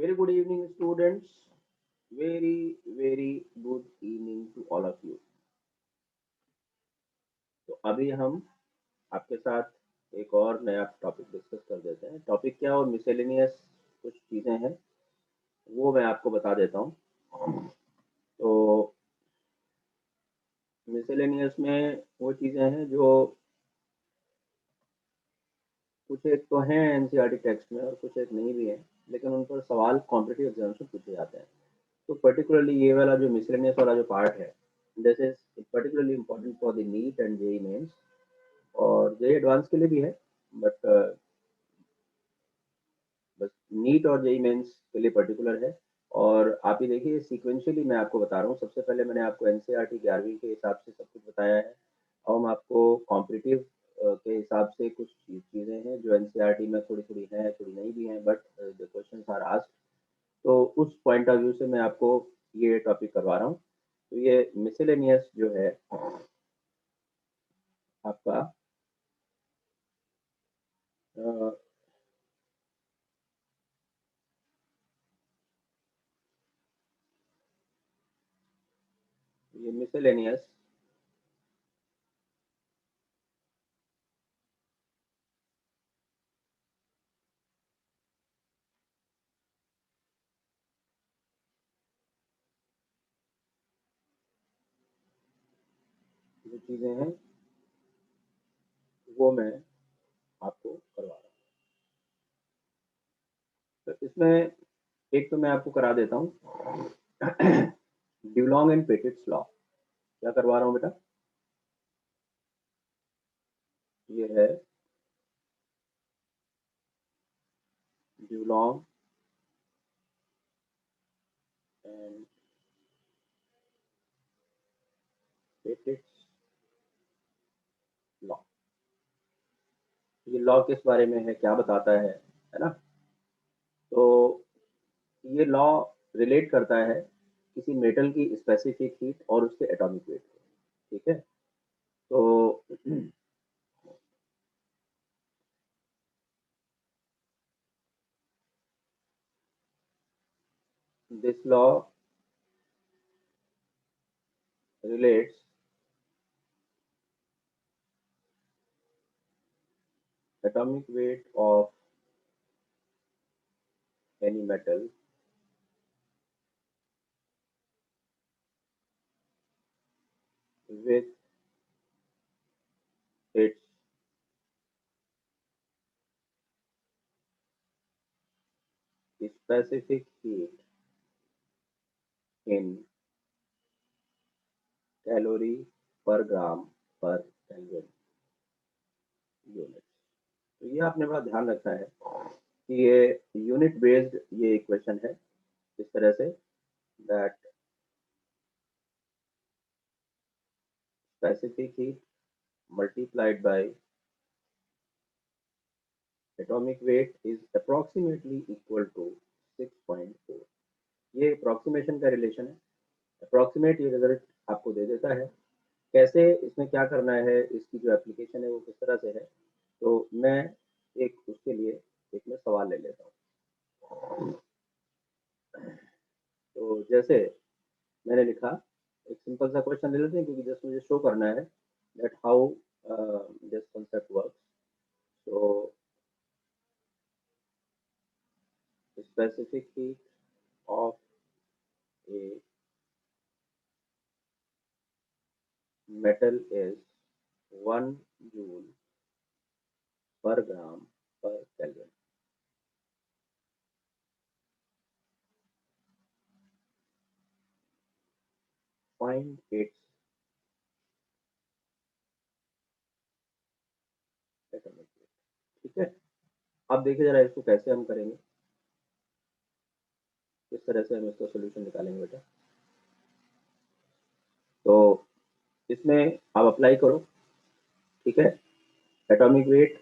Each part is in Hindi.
Very good evening, students. Very good evening to all of you. तो अभी हम आपके साथ एक और नया टॉपिक डिस्कस कर देते हैं। टॉपिक क्या और मिसेलेनियस कुछ चीज़ें हैं वो मैं आपको बता देता हूँ। तो मिसेलेनियस में वो चीज़ें हैं जो कुछ एक तो हैं एनसीईआरटी टेक्स्ट में और कुछ एक नहीं भी हैं, लेकिन उन पर सवाल कॉम्पिटिटिव एग्जाम्स में पूछे जाते हैं। तो पर्टिकुलरली ये वाला जो मिसलेनियस वाला जो पार्ट है, this is particularly important for the NEET and JEE Mains और जेई एडवांस के लिए भी है, बट बस नीट और जेई मेंस के लिए पर्टिकुलर है। और आप ये देखिए सीक्वेंशियली मैं आपको बता रहा हूँ। सबसे पहले मैंने आपको एनसीईआरटी 11वीं के हिसाब से सब कुछ बताया है और हम आपको कॉम्पिटिटिव के हिसाब से कुछ चीज़ें हैं जो एनसीईआरटी में थोड़ी थोड़ी हैं, थोड़ी नहीं भी हैं, but the questions are asked. तो उस पॉइंट ऑफ व्यू से मैं आपको ये टॉपिक करवा रहा हूँ। तो ये मिसेलेनियस जो है आपका अ, ये मिसेलेनियस जो चीज़ें हैं वो मैं आपको करवा रहा हूँ। तो इसमें एक तो मैं आपको करा देता हूँ ड्यूलॉन्ग एंड पेटिट्स लॉ। क्या करवा रहा हूँ बेटा? ये है ड्यूलॉन्ग एंड पेटिट्स लॉ। ये लॉ किस बारे में है, क्या बताता है ना? तो ये लॉ रिलेट करता है किसी मेटल की स्पेसिफिक हीट और उसके एटॉमिक वेट को। ठीक है? तो this law relates atomic weight of any metal with its specific heat in calorie per gram per Kelvin unit. तो ये आपने बड़ा ध्यान रखना है कि ये यूनिट बेस्ड ये इक्वेशन है इस तरह say that specific heat multiplied by atomic weight is approximately equal to 6.4। ये अप्रोक्सीमेशन का रिलेशन है। अप्रोक्सीमेट ये रिजल्ट आपको दे देता है। कैसे इसमें क्या करना है, इसकी जो एप्लीकेशन है वो किस तरह से है, तो मैं एक उसके लिए एक मैं सवाल ले लेता हूँ। तो जैसे मैंने लिखा, एक सिंपल सा क्वेश्चन ले लेते हैं क्योंकि जस्ट मुझे शो करना है that how this concept works. तो specific heat of a metal is 1 joule per gram per Kelvin. Find its atomic weight। ठीक है? अब देखिए जरा इसको कैसे हम करेंगे, किस तरह से हम इसका सोल्यूशन निकालेंगे बेटा। तो इसमें आप अप्लाई करो। ठीक है? Atomic weight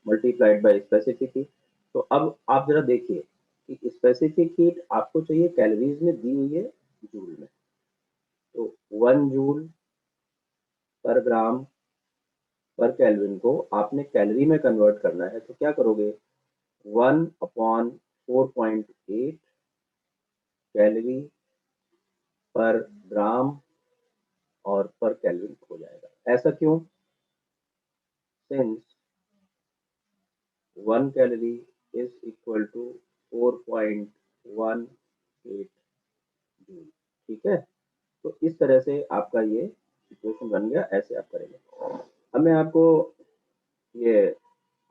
multiplied by specific heat. तो अब आप जरा देखिए कि स्पेसिफिक हीट आपको चाहिए कैलोरीज में, दी हुई है जूल में। तो 1 जूल पर ग्राम पर केल्विन को आपने कैलोरी में कन्वर्ट करना है। तो क्या करोगे, 1/4.8 कैलोरी पर ग्राम और पर केल्विन हो जाएगा। ऐसा क्यों? Since 1 calorie is equal to 4.18 joule. ठीक है, तो इस तरह से आपका ये इक्वेशन बन गया। ऐसे आप करेंगे। अब मैं आपको ये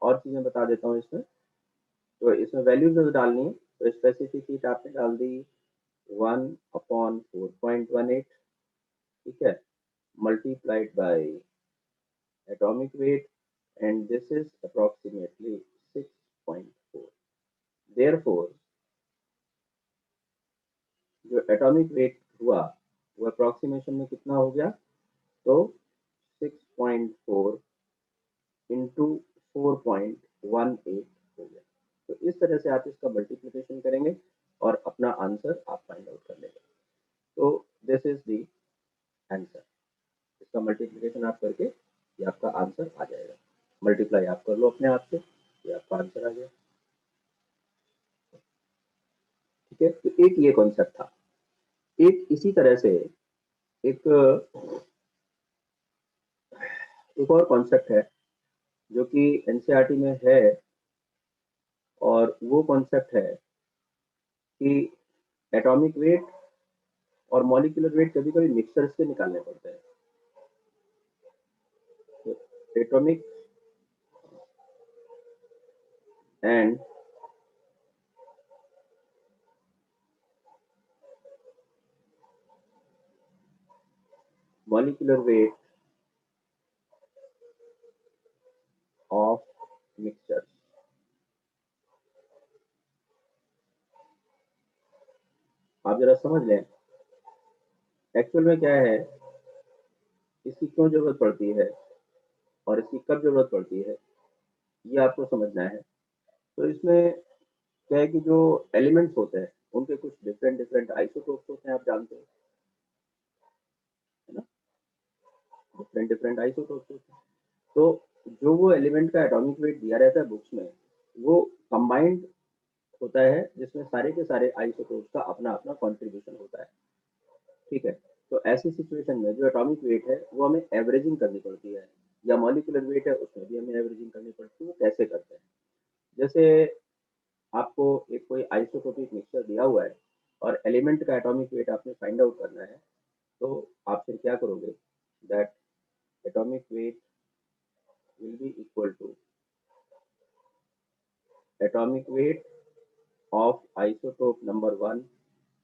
और चीजें बता देता हूँ इसमें। तो इसमें वैल्यूज जो डालनी है, तो स्पेसिफिक हीट आपने डाल दी 1/4.18, ठीक है, multiplied by atomic weight, and this is approximately 6.4। Therefore जो एटॉमिक वेट हुआ वो अप्रोक्सीमेशन में कितना हो गया? तो 6.4 इंटू 4.18 हो गया। तो इस तरह से आप इसका मल्टीप्लिकेशन करेंगे और अपना आंसर आप फाइंड आउट कर लेंगे। तो दिस इज द आंसर। इसका मल्टीप्लिकेशन आप करके ये आपका आंसर आ जाएगा। मल्टीप्लाई आप कर लो अपने आप से, ये आपका आंसर आ गया। ठीक है, तो एक ये कॉन्सेप्ट था। एक इसी तरह से एक एक और कॉन्सेप्ट है जो कि एनसीईआरटी में है, और वो कॉन्सेप्ट है कि एटॉमिक वेट और मॉलिक्यूलर वेट कभी कभी मिक्सचर्स के निकालने पड़ते हैं। तो atomic and molecular weight of mixtures. आप जरा समझ लें एक्चुअल में क्या है, इसकी क्यों जरूरत पड़ती है और इसकी कब जरूरत पड़ती है, ये आपको समझना है। तो इसमें क्या है कि जो एलिमेंट्स होते हैं उनके कुछ डिफरेंट डिफरेंट आइसोटोप्स होते हैं, आप जानते हो, है ना? डिफरेंट डिफरेंट आइसोटोप्स होते हैं। तो जो वो एलिमेंट का एटॉमिक वेट दिया रहता है बुक्स में, वो कंबाइंड होता है, जिसमें सारे के सारे आइसोटोप्स का अपना अपना कॉन्ट्रीब्यूशन होता है। ठीक है, तो ऐसी सिचुएशन में जो एटॉमिक वेट है वो हमें एवरेजिंग करनी पड़ती है, या मॉलिक्यूलर वेट है उसमें भी हमें एवरेजिंग करनी पड़ती है। वो कैसे करते हैं? जैसे आपको एक कोई आइसोटोपिक मिक्सचर दिया हुआ है और एलिमेंट का एटॉमिक वेट आपने फाइंड आउट करना है, तो आप फिर क्या करोगे? That atomic weight will be equal to atomic weight of isotope number 1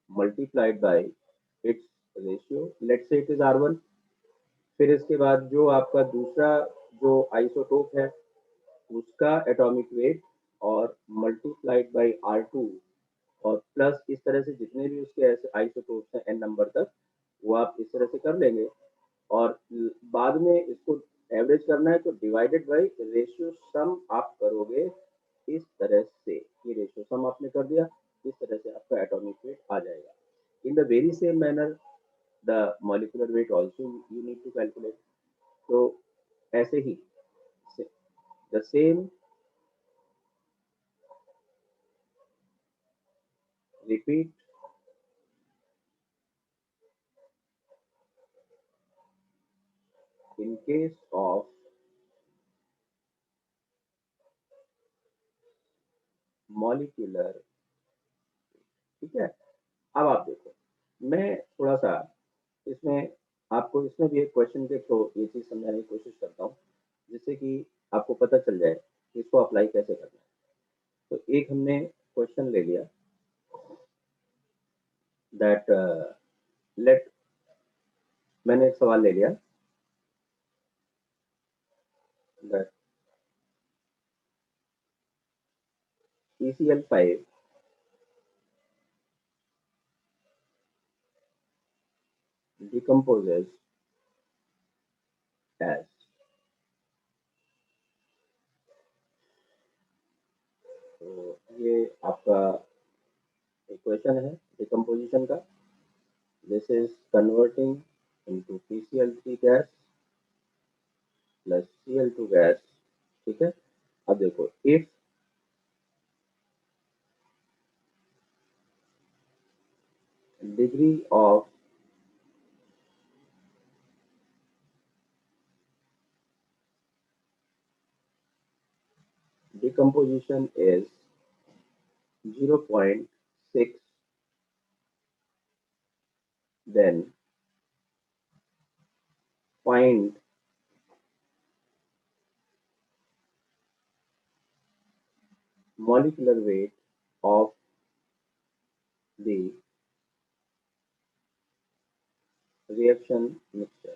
multiplied by its ratio, let's say it is R1। फिर इसके बाद जो आपका दूसरा जो आइसोटोप है उसका एटॉमिक वेट, और मल्टीप्लाइड बाय R2, और प्लस इस तरह से जितने भी उसके ऐसे आइसोटोप्स हैं n नंबर तक, वो आप इस तरह से कर लेंगे। और बाद में इसको एवरेज करना है तो डिवाइडेड बाय रेशियो सम आप करोगे इस तरह से। ये रेशियो सम आपने कर दिया, इस तरह से आपका एटॉमिक वेट आ जाएगा। In the very same manner the molecular weight also you need to calculate. तो ऐसे ही the same repeat in case of molecular। ठीक है, अब आप देखो, मैं थोड़ा सा इसमें आपको इसमें भी एक क्वेश्चन के थ्रू ये चीज समझाने की कोशिश करता हूँ, जिससे कि आपको पता चल जाए कि इसको अप्लाई कैसे करना है। तो एक हमने क्वेश्चन ले लिया दैट लेट मैंने एक सवाल ले लिया दैट ECl5 decomposes as। तो ये आपका इक्वेशन है डिकम्पोजिशन का। This is converting into PCl3 gas plus Cl2 gas. ठीक है, अब देखो degree of decomposition is 0.6, then find molecular weight of the reaction mixture.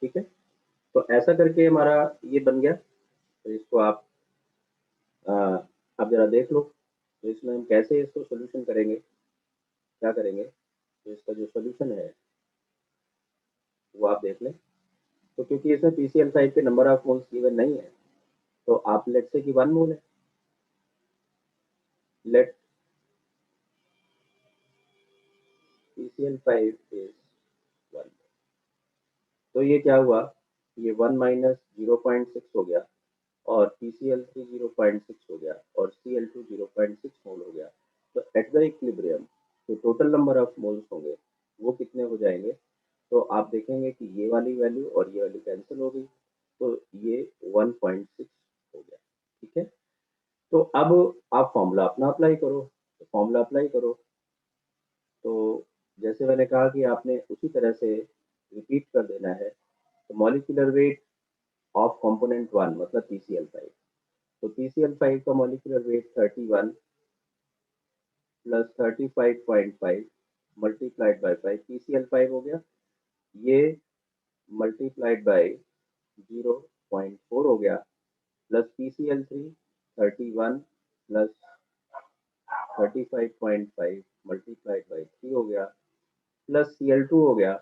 ठीक है, तो ऐसा करके हमारा ये बन गया। तो इसको आप जरा देख लो, तो इसमें हम कैसे इसको सोल्यूशन करेंगे, क्या करेंगे। तो इसका जो सोल्यूशन है वो आप देख लें। तो क्योंकि इसमें PCl5 के नंबर ऑफ मोल्स गिवन नहीं है, तो आप लेट से कि 1 मोल है, लेट PCl5 इज 1। तो ये क्या हुआ, ये 1 माइनस 0.6 हो गया, और PCl3 0.6 हो गया, और Cl2 0.6 मोल हो गया। तो एट द इक्विलिब्रियम जो टोटल नंबर ऑफ मोल्स होंगे वो कितने हो जाएंगे। तो आप देखेंगे कि ये वाली वैल्यू और ये वाली कैंसिल हो गई, तो ये 1.6 हो गया। ठीक है, तो अब आप फॉर्मूला अपना अप्लाई करो। तो फॉर्मूला अप्लाई करो, तो जैसे मैंने कहा कि आपने उसी तरह से रिपीट कर देना है। तो मॉलिक्यूलर वेट ऑफ कंपोनेंट 1 मतलब PCl5। तो PCl5 का molecular weight 31 plus 35.5 multiplied by 5, PCl5 हो गया। ये मल्टीप्लाइड बाय 0.4 हो गया, plus PCl3 31 plus 35.5 multiplied by 3 हो गया, प्लस Cl2 हो गया,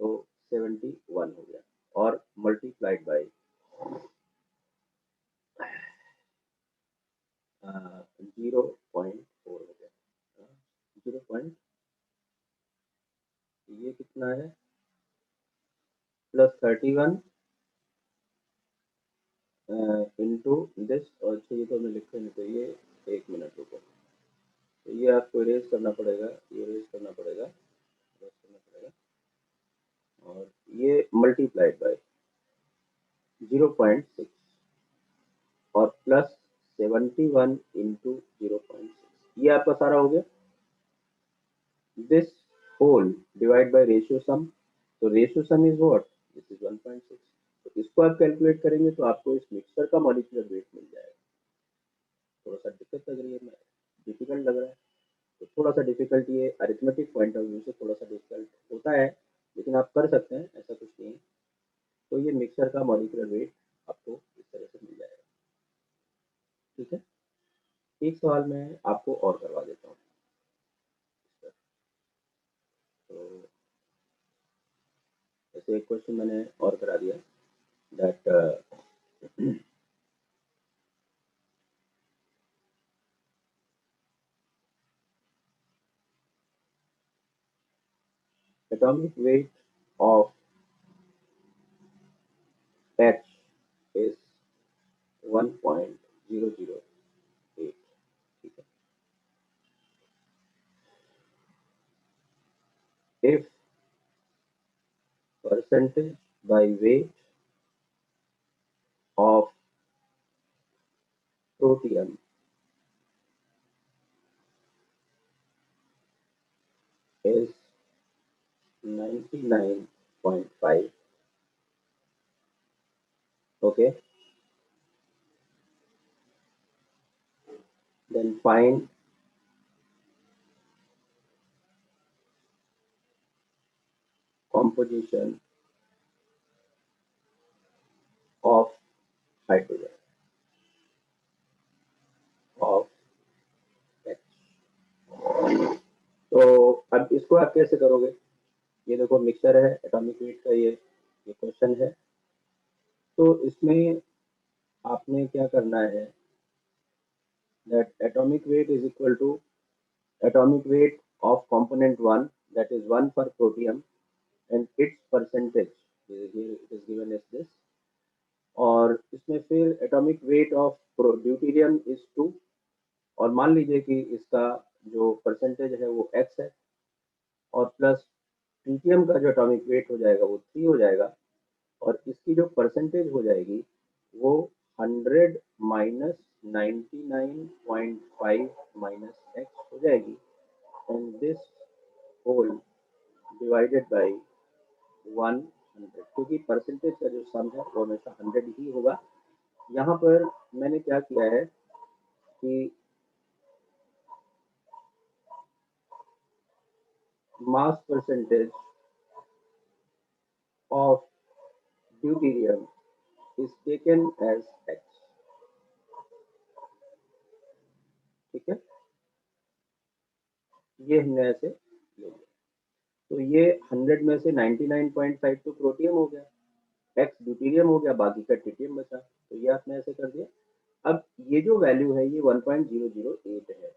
तो 71 हो गया, और मल्टीप्लाइड बाय 0.4 हो गया। 0 पॉइंट, ये कितना है, प्लस 31 इंटू दिस, और चाहिए तो मैं लिख नहीं चाहिए, 1 मिनट रुको। तो ये आपको इरेज करना पड़ेगा, ये इरेज करना पड़ेगा, इरेज करना पड़ेगा, और ये मल्टीप्लाइड बाय 0.6 और प्लस 71 इंटू 0.6, ये आपका सारा हो गया। This whole divide by ratio sum, तो ratio sum is what, this is 1.6। तो इसको आप कैलकुलेट करेंगे तो आपको इस मिक्सचर का मॉलिक्यूलर वेट मिल जाएगा। थोड़ा सा दिक्कत लग रही है, डिफिकल्ट लग रहा है, तो थोड़ा सा डिफिकल्ट, ये अरिथमेटिक पॉइंट ऑफ व्यू से थोड़ा सा डिफिकल्ट होता है, लेकिन आप कर सकते हैं, ऐसा कुछ नहीं है। तो ये मिक्सचर का मॉलिक्यूलर वेट आपको इस तरह से मिल जाएगा। ठीक है, एक सवाल मैं आपको और करवा देता हूँ। तो जैसे एक क्वेश्चन मैंने और करा दिया, that atomic weight of H is 1.008। ठीक है, if percentage by weight of protein is 99.5, okay, then find composition of hydrogen of H। तो अब इसको आप कैसे करोगे, ये देखो मिक्सचर है, एटॉमिक वेट का ये क्वेश्चन है। तो इसमें आपने क्या करना है, that atomic weight is equal to atomic weight of component 1, that is 1 for protium, and its percentage here it is given as this। और इसमें फिर atomic weight of deuterium is 2, और मान लीजिए कि इसका जो परसेंटेज है वो x है, और प्लस ट्रीटियम का जो एटॉमिक वेट हो जाएगा वो 3 हो जाएगा, और इसकी जो परसेंटेज हो जाएगी वो 100 माइनस 99.5 माइनस x हो जाएगी, and this whole divided by 100, क्योंकि परसेंटेज का जो सम है वो हमेशा 100 ही होगा। यहाँ पर मैंने क्या किया है कि mass percentage of deuterium is taken as x, ठीक है, ये हमने ऐसे ले लिया। तो ये 100 में से 99.5 तो प्रोटियम हो गया, x ड्यूटेरियम हो गया, बाकी का ट्रिटियम बचा, तो ये आपने ऐसे कर दिया। अब ये जो वैल्यू है ये 1.008 है,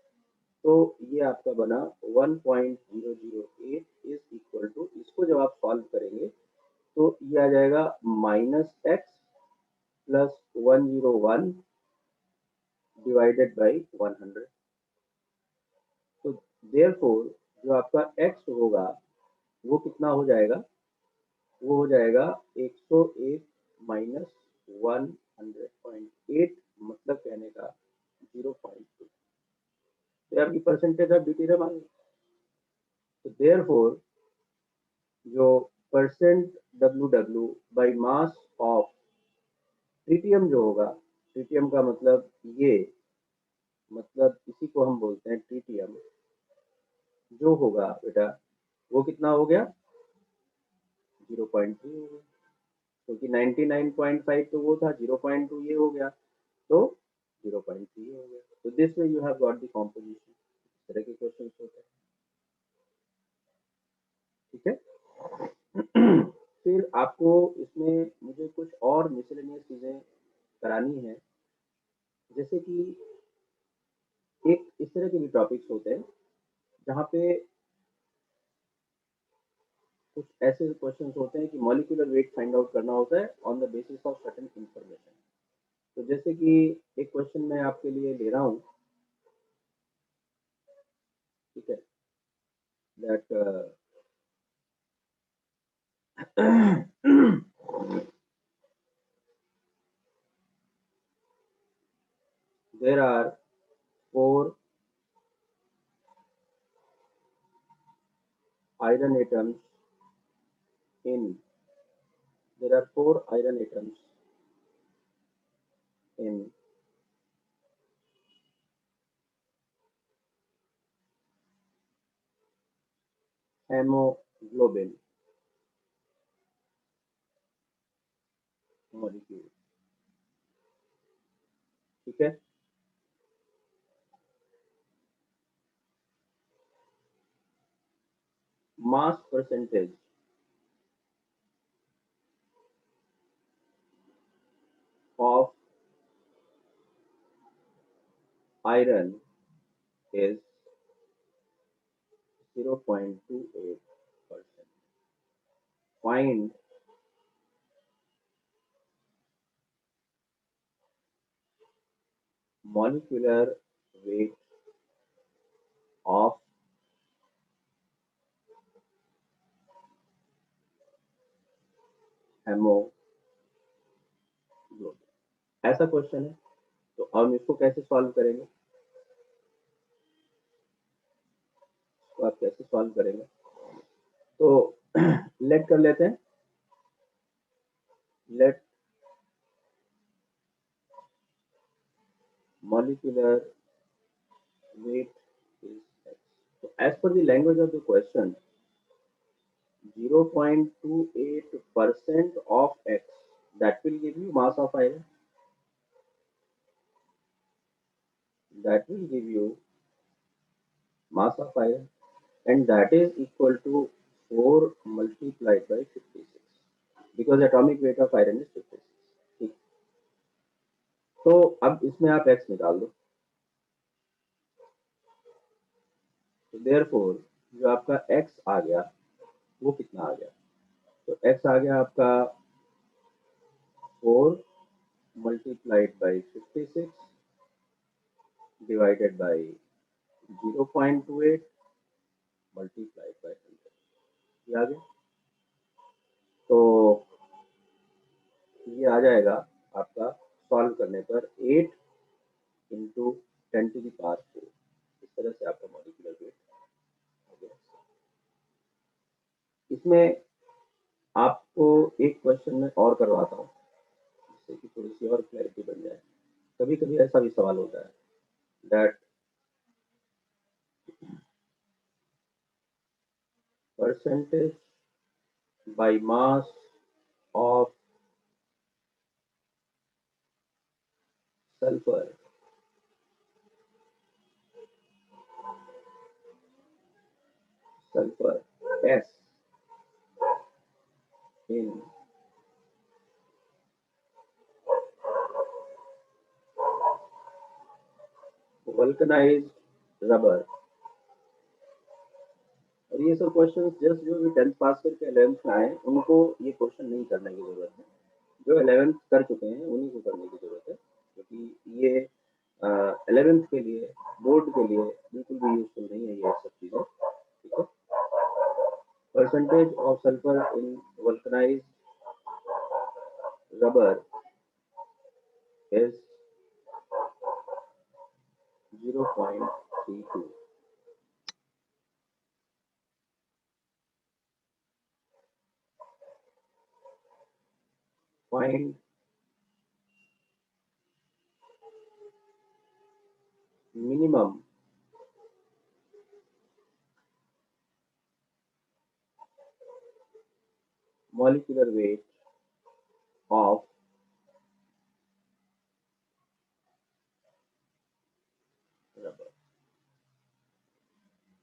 तो ये आपका बना 1.008 इज इक्वल टू, इसको जब आप सॉल्व करेंगे तो ये आ जाएगा -x प्लस 101 डिवाइडेड बाई 100। तो देयरफॉर जो आपका x होगा वो कितना हो जाएगा, वो हो जाएगा 101 माइनस 100.8, मतलब कहने का 0.2। तो आपकी परसेंटेज ऑफ ड्यूटेरियम आ गई। तो देयरफॉर जो percent W by mass of tritium जो होगा, ट्रिटियम का मतलब ये, मतलब इसी को हम बोलते हैं ट्रिटियम, जो होगा बेटा वो कितना हो गया, 0.3 हो गया, क्योंकि 99.5 तो वो था, 0.2 ये हो गया, तो 0.3 हो गया। तो this way you have got the composition. इस तरह के क्वेश्चन होते हैं, ठीक है। फिर आपको इसमें मुझे कुछ और मिसलेनियस चीजें करानी है, जैसे कि एक इस तरह के भी टॉपिक्स होते हैं जहाँ पे कुछ ऐसे क्वेश्चंस होते हैं कि मॉलिक्यूलर वेट फाइंड आउट करना होता है on the basis of certain information. तो जैसे कि एक क्वेश्चन मैं आपके लिए ले रहा हूँ, ठीक है, that there are four iron atoms in there are four iron atoms in hemoglobin molecule, ठीक है। मास percentage of iron is 0.28%. Find molecular weight of hemoglobin, ऐसा क्वेश्चन है। तो हम इसको कैसे सॉल्व करेंगे, तो आप कैसे सॉल्व करेंगे, तो लेट कर लेते हैं, late molecular weight is x. So as per the language of the question, 0.28% of x, that will give you mass of iron, that will give you mass of iron, and that is equal to 4 multiplied by 56, because atomic weight of iron is 56, ठीक। तो अब इसमें आप x निकाल दो, तो देयरफॉर जो आपका x आ गया वो कितना आ गया, तो x आ गया आपका 4 multiplied by 56 divided by 0.28 multiplied by 100 ये आ गया। तो ये आ जाएगा आपका सॉल्व करने पर 8 इंटू 10⁴। इस तरह से आपका मॉलिक्यूलर वेट हो गया। इसमें आपको एक क्वेश्चन में और करवाता हूँ जिससे कि थोड़ी सी और क्लैरिटी बन जाए। कभी कभी ऐसा भी सवाल होता है that percentage by mass of sulphur S in vulcanized rubber। और ये सब क्वेश्चन जस्ट जो भी 10th पास करके 11th में आए उनको ये क्वेश्चन नहीं करने की जरूरत है। जो 11th कर चुके हैं उन्हीं को करने की जरूरत है, क्योंकि ये 11th के लिए बोर्ड के लिए बिल्कुल भी यूजफुल नहीं है ये सब चीजें। ठीक है। Percentage of sulphur in vulcanised rubber is 0.32। Find minimum molecular weight of rubber.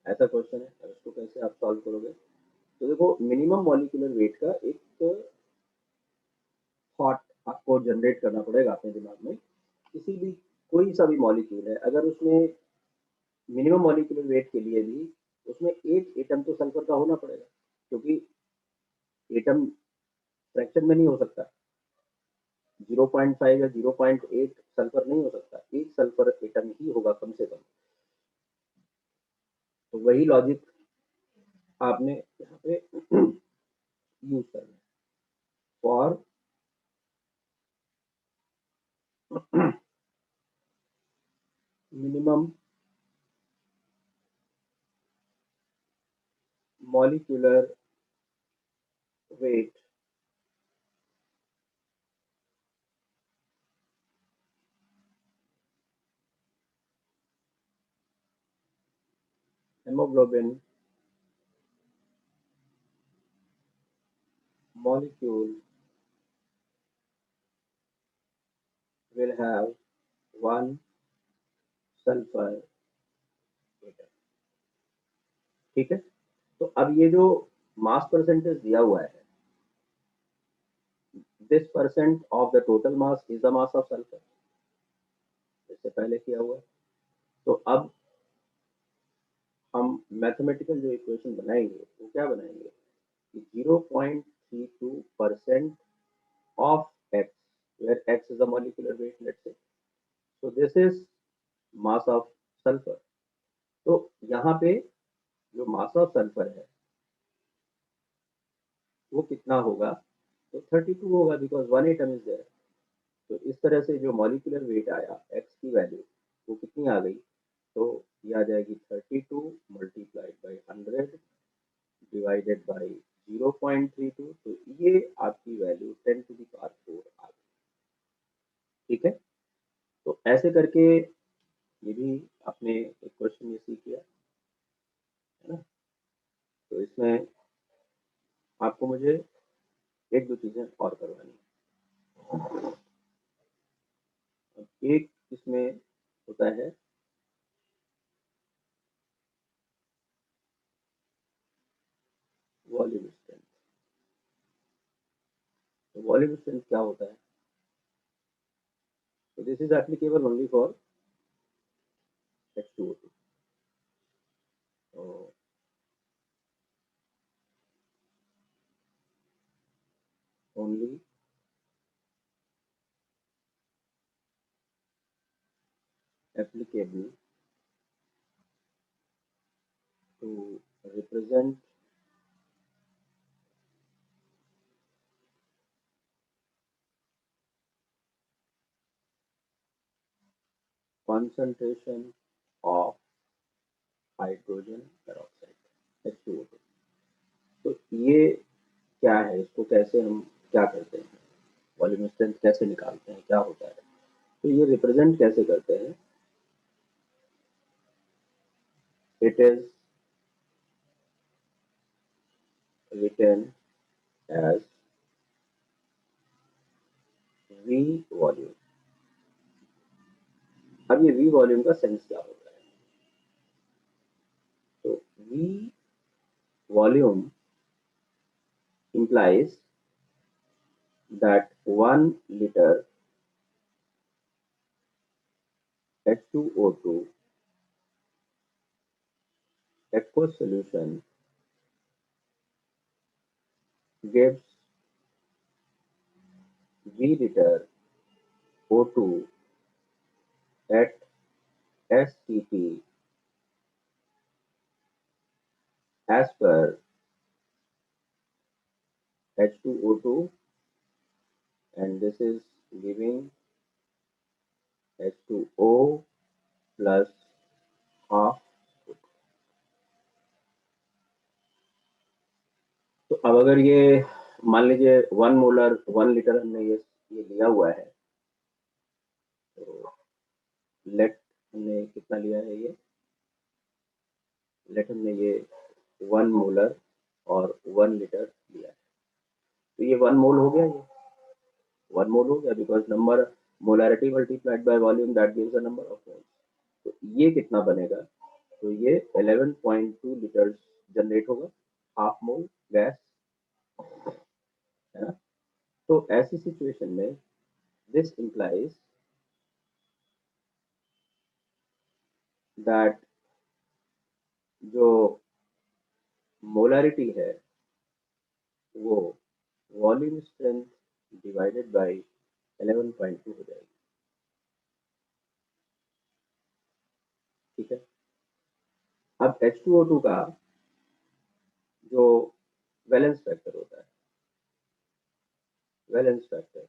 ऐसा क्वेश्चन है, अब इसको कैसे आप सॉल्व करोगे? तो देखो, मिनिमम मॉलिक्यूलर वेट का एक थॉट आपको जनरेट करना पड़ेगा अपने दिमाग में। किसी भी कोई सा भी मॉलिक्यूल है, अगर उसमें मिनिमम मॉलिक्यूलर वेट के लिए भी उसमें एक एटम तो सल्फर का होना पड़ेगा, क्योंकि एटम फ्रैक्शन में नहीं हो सकता। 0.5 या 0.8 सल्फर नहीं हो सकता, एक सल्फर एटम ही होगा कम से कम। तो वही लॉजिक आपने यहाँ पे यूज करना है for minimum molecular weight hemoglobin molecule will have one sulfur atom। ठीक है। तो अब ये जो मास परसेंटेज दिया हुआ है, this percent of the total mass is the mass of sulphur, इससे पहले किया हुआ है। तो अब हम मैथमेटिकल जो इक्वेशन बनाएंगे वो क्या बनाएंगे कि 0.32% of x, where x is the molecular weight, let's say, so this is mass of sulfur। तो यहाँ पे जो मास ऑफ सल्फर है वो कितना होगा? तो 32 होगा, because one atom is there. तो इस तरह से जो मॉलिक्यूलर वेट आया x की वैल्यू वो कितनी आ गई? तो ये आ जाएगी 32 मल्टीप्लाइड बाई 100 डिवाइडेड बाई 0.32। तो ये आपकी वैल्यू 10⁴ आ गई। ठीक है। तो ऐसे करके ये भी आपने एक क्वेश्चन ये सीख लिया है ना। तो इसमें आपको मुझे एक दो चीजें और करवानी है। अब एक इसमें होता है वॉल्यूम स्ट्रेंथ। तो वॉल्यूम स्ट्रेंथ क्या होता है? तो this is applicable only for H2O2। तो only applicable to represent concentration of hydrogen peroxide H2O2। तो ये क्या है, इसको कैसे हम क्या करते हैं, वॉल्यूम स्ट्रेंथ कैसे निकालते हैं, क्या होता है, तो ये रिप्रेजेंट कैसे करते हैं। It is written as V volume. अब ये वी वॉल्यूम का सेंस क्या होता है, तो V volume implies that 1 liter H2O2 aqueous solution gives V liter O2 at STP as per H2O2, and this is giving H2O plus half। तो अब अगर ये मान लीजिए 1 लीटर हमने ये लिया हुआ है, तो लेट हमने कितना लिया है, ये लेट हमने ये 1 मोलर और 1 लीटर लिया है, तो ये 1 मोल हो गया, ये 1 मोल हो गया, because number molarity multiplied by volume that gives a number of moles. तो ये कितना बनेगा, तो ये 11.2 लीटर जनरेट होगा, हाफ मोल गैस, है ना। तो ऐसी सिचुएशन में दिस इंप्लाइज दैट जो मोलैरिटी है वो वॉल्यूम स्ट्रेंथ डिवाइडेड बाय 11.2 हो जाएगी, ठीक है। अब H2O2 का जो वैलेंस फैक्टर होता है, valence factor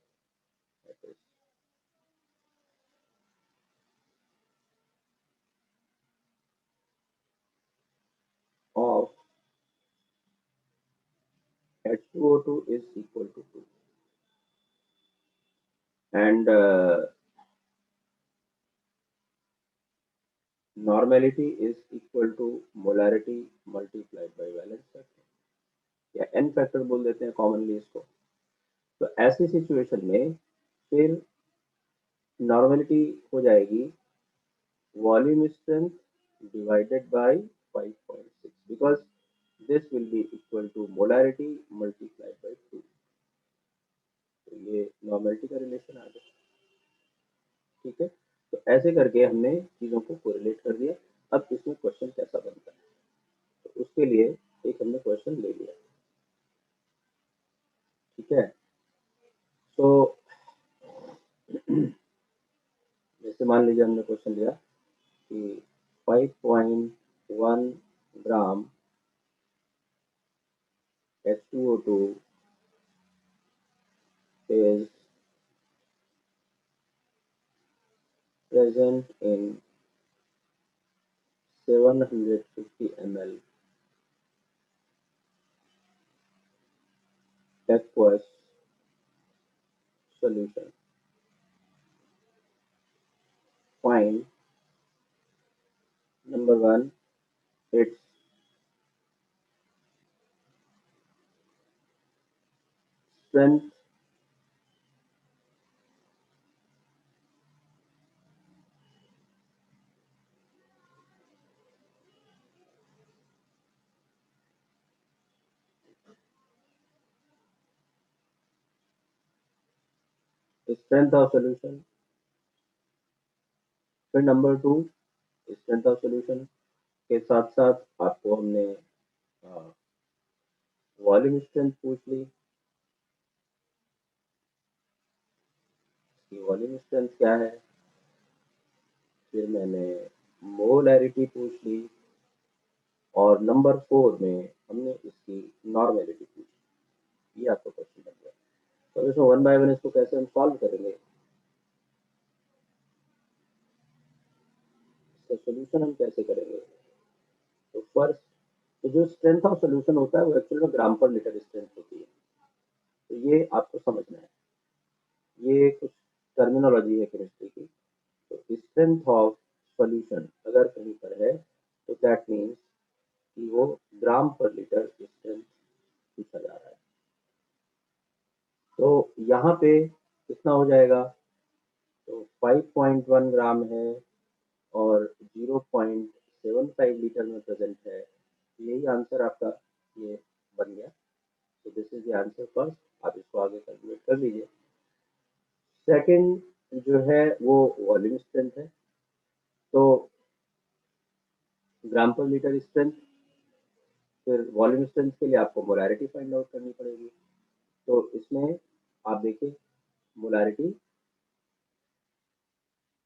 of H2O2 is equal to 2, and normality is equal to molarity multiplied by valence factor, या n फैक्टर बोल देते हैं कॉमनली इसको। तो ऐसी सिचुएशन में फिर नॉर्मेलिटी हो जाएगी volume strength divided by 5.6, because this will be equal to molarity multiplied by 2। तो ये नॉर्मेलिटी का रिलेशन आ गया, ठीक है। तो ऐसे करके हमने चीज़ों को कोरिलेट कर दिया। अब इसमें क्वेश्चन कैसा बनता है, तो उसके लिए एक हमने क्वेश्चन ले लिया, ठीक है। तो जैसे मान लीजिए हमने क्वेश्चन लिया कि 5.1 ग्राम H2O2 is present in 750 ml aqueous solution. Find number 1 its strength, strength of solution। फिर नंबर 2 स्ट्रेंथ ऑफ सॉल्यूशन के साथ साथ आपको हमने वॉल्यूम स्ट्रेंथ पूछ ली कि वॉल्यूम स्ट्रेंथ क्या है, फिर मैंने मोलैरिटी पूछ ली, और नंबर 4 में हमने इसकी नॉर्मेलिटी पूछी। ये आपका क्वेश्चन बन गया। तो इसमें 1 बाय 1 इसको कैसे हम सॉल्व करेंगे, इसका सोल्यूशन हम कैसे करेंगे। तो फर्स्ट, तो जो स्ट्रेंथ ऑफ सोल्यूशन होता है वो एक्चुअली में ग्राम पर लीटर स्ट्रेंथ होती है। तो ये आपको समझना है, ये कुछ टर्मिनोलॉजी है केमिस्ट्री की। तो स्ट्रेंथ ऑफ सॉल्यूशन अगर कहीं पर है तो दैट मीन्स कि वो ग्राम पर लीटर स्ट्रेंथ पूछा जा रहा है। तो यहाँ पे कितना हो जाएगा, तो 5.1 ग्राम है और 0.75 लीटर में प्रेजेंट है। यही आंसर आपका ये बन गया। तो this is the answer first, आप इसको आगे कैलकुलेट कर लीजिए। सेकंड जो है वो वॉल्यूम स्ट्रेंथ है। तो ग्राम पर लीटर स्ट्रेंथ, फिर वॉल्यूम स्ट्रेंथ के लिए आपको मोलैरिटी फाइंड आउट करनी पड़ेगी। तो इसमें आप देखिए मोलैरिटी,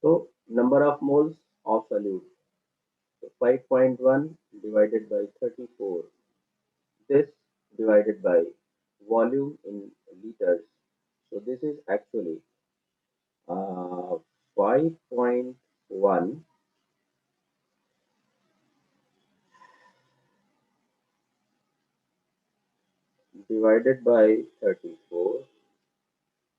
तो number of moles of solute, तो 5.1 divided by 34, this divided by volume in liters. So this is actually 5.1 divided by 34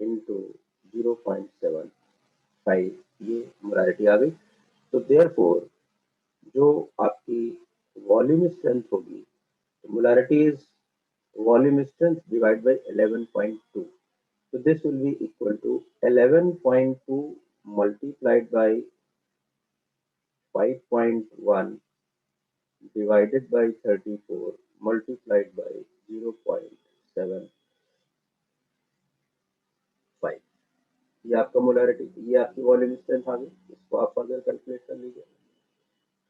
into 0.75, ये मोलारिटी आ गई। तो देयरफॉर जो आपकी वॉल्यूम स्ट्रेंथ होगी, molarity is volume strength divide by 11.2। So this will be equal to 11.2 multiplied by 5.1 divided by 34 multiplied by 0.75। ये आपका मोलारिटी, ये आपकी वॉल्यूम स्ट्रेंथ आ गई। इसको आप फर्दर कैलकुलेट कर लीजिए,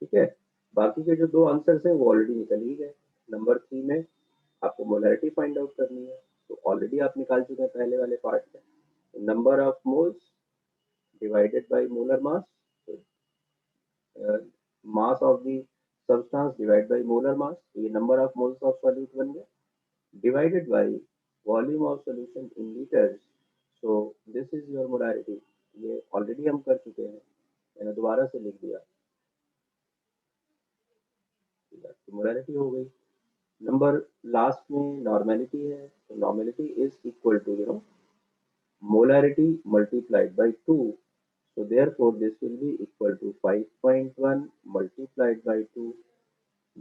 ठीक है। बाकी के जो दो आंसर्स हैं वो ऑलरेडी निकल ही गए। नंबर 3 में आपको मोलारिटी फाइंड आउट करनी है, तो ऑलरेडी आप निकाल चुके हैं पहले वाले पार्ट में। Number of moles divided by molar mass, mass of the substance divide by molar mass, ये number of moles of solute बन गया, divided by volume of solution in litres. So this is your molarity. ये ऑलरेडी हम कर चुके हैं, मैंने दोबारा से लिख दिया, मोलारिटी हो गई। नंबर लास्ट में नॉर्मेलिटी है, तो normality is equal to molarity multiplied by 2. So therefore this will be equal to 5.1 multiplied by 2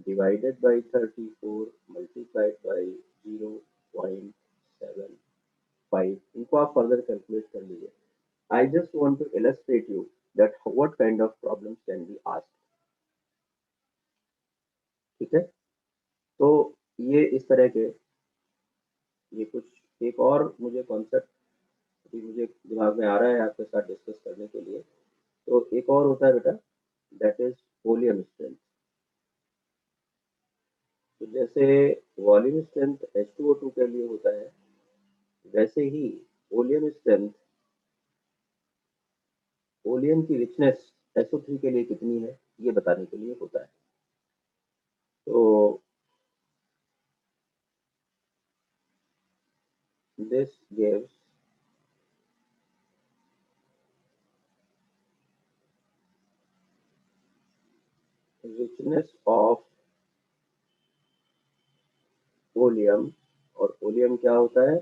divided by 34 multiplied by 0.75। इनको आप फर्दर कैलकुलेट कर लीजिए। I just want to illustrate you that what kind of problems can be asked, ठीक है। तो ये इस तरह के, ये कुछ एक और मुझे कॉन्सेप्ट अभी मुझे दिमाग में आ रहा है आपके साथ डिस्कस करने के लिए। तो एक और होता है बेटा, दैट इज वॉल्यूम स्ट्रेंथ। तो जैसे वॉल्यूम स्ट्रेंथ H2O2 के लिए होता है, वैसे ही वॉल्यूम स्ट्रेंथ, वॉल्यूम की रिचनेस SO3 के लिए कितनी है ये बताने के लिए होता है। तो this gives richness of volume, और वॉल्यूम क्या होता है,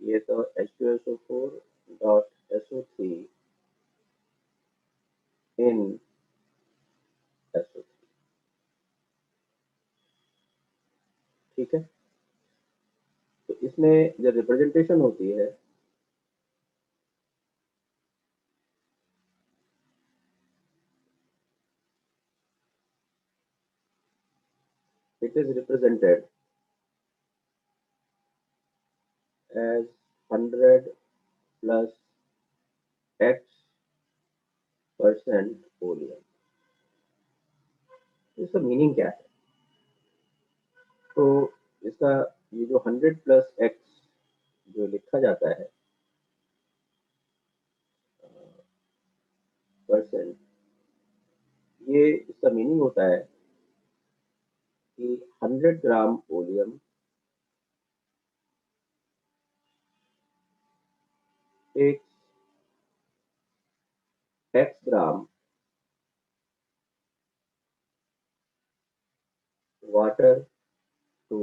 ये तो H2SO4 डॉट SO3 इन SO3, ठीक है। तो इसमें जो रिप्रेजेंटेशन होती है, it is represented as 100 plus X percent volume. इसका मीनिंग क्या है, तो इसका ये जो 100 प्लस एक्स जो लिखा जाता है परसेंट, ये इसका मीनिंग होता है कि 100 ग्राम oleum takes X gram water to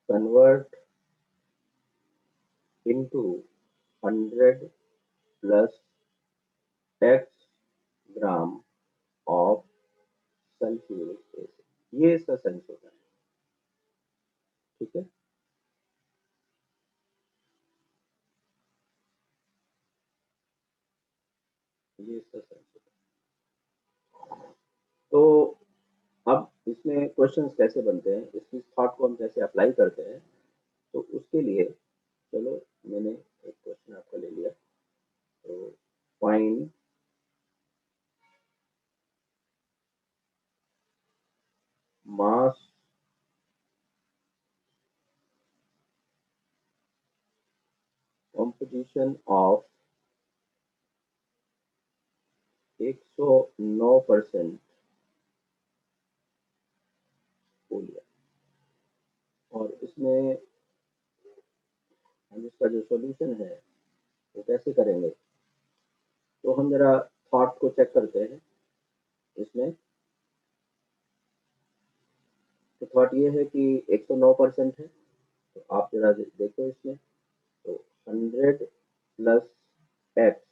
convert into 100 plus X gram of sulphuric acid. ये इसका सेंस होता है, ठीक है। ये इसका सेंस होता है। तो अब इसमें क्वेश्चंस कैसे बनते हैं, इसकी थॉट को हम कैसे अप्लाई करते हैं, तो उसके लिए चलो मैंने एक क्वेश्चन आपका ले लिया। तो find mass composition of 109% oleum. और इसमें हम इसका जो सॉल्यूशन है वो कैसे करेंगे, तो हम जरा थॉट को चेक करते हैं इसमें। तो थॉट ये है कि 109% है, तो आप जरा देखो इसमें। तो 100 प्लस एक्स,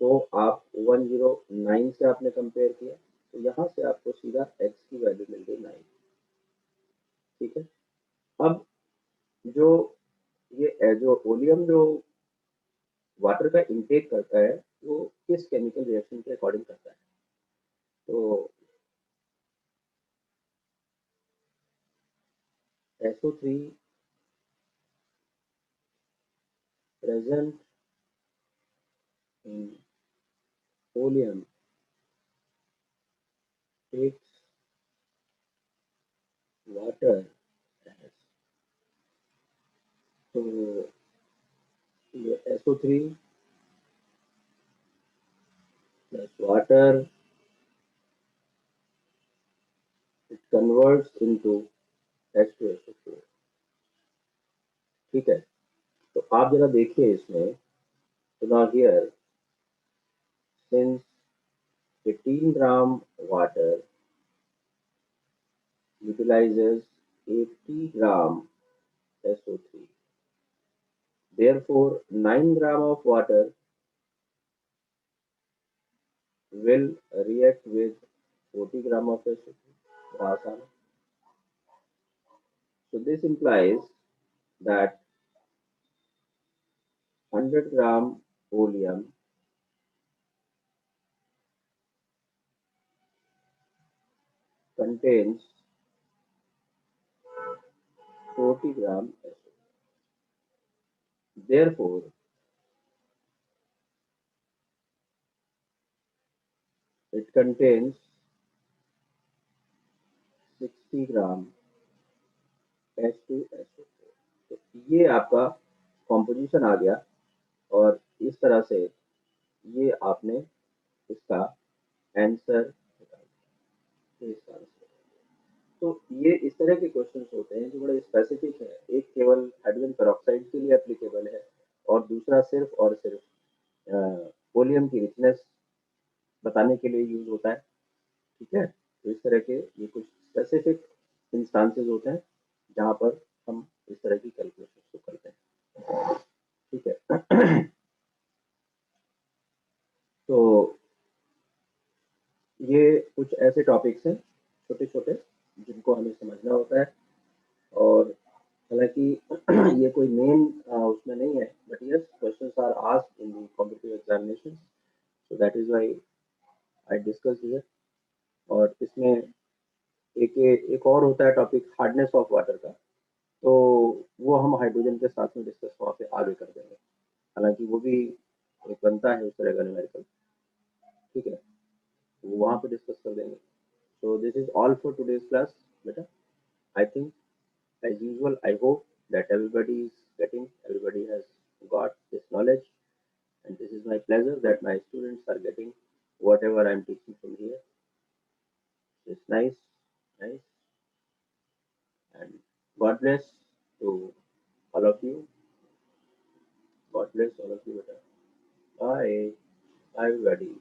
तो आप 109 से आपने कंपेयर किया, तो यहाँ से आपको सीधा एक्स की वैल्यू मिल गई 9, ठीक है। अब जो ये जो ओलियम जो वाटर का इनटेक करता है वो किस केमिकल रिएक्शन के अकॉर्डिंग करता है, तो SO3 present in oleum takes water as, तो ये SO3 plus water, it converts into H2SO4, ठीक है। तो आप जरा देखिए इसमें। तो now here since 15 gram water utilizes 80 gram SO3, therefore 9 gram of water will react with 40 gram of SO3। So this implies that 100 gram oleum contains 40 gram SO3। Therefore, it contains 60 gram H2SO4। तो ये आपका कॉम्पोजिशन आ गया, और इस तरह से ये आपने इसका आंसर निकाल दिया। इसका आंसर, तो ये इस तरह के क्वेश्चंस होते हैं जो बड़े स्पेसिफिक है। एक केवल हाइड्रोजन पेरोक्साइड के लिए एप्लीकेबल है, और दूसरा सिर्फ और सिर्फ वॉल्यूम की रिचनेस बताने के लिए यूज होता है, ठीक है। तो इस तरह के ये कुछ स्पेसिफिक इंस्टांसेस होते हैं जहाँ पर हम इस तरह की कैलकुलेशन को करते हैं, ठीक है। तो ये कुछ ऐसे टॉपिक्स हैं छोटे छोटे जिनको हमें समझना होता है। और हालांकि ये कोई मेन उसमें नहीं है, but yes questions are asked in the competitive examination, so that is why I discuss here. और इसमें एक और होता है टॉपिक हार्डनेस ऑफ वाटर का, तो वो हम हाइड्रोजन के साथ में डिस्कस वहाँ पे आगे कर देंगे। हालांकि वो भी एक बनता है उस तरह का न्यूमेरिकल, ठीक है, तो वो वहाँ पे डिस्कस कर देंगे। So this is all for today's class बेटा। I think as usual, I hope that everybody has got this knowledge, and this is my pleasure that my students are getting whatever I'm teaching from here. It's nice, nice, and God bless to all of you. God bless all of you. Bye, everybody.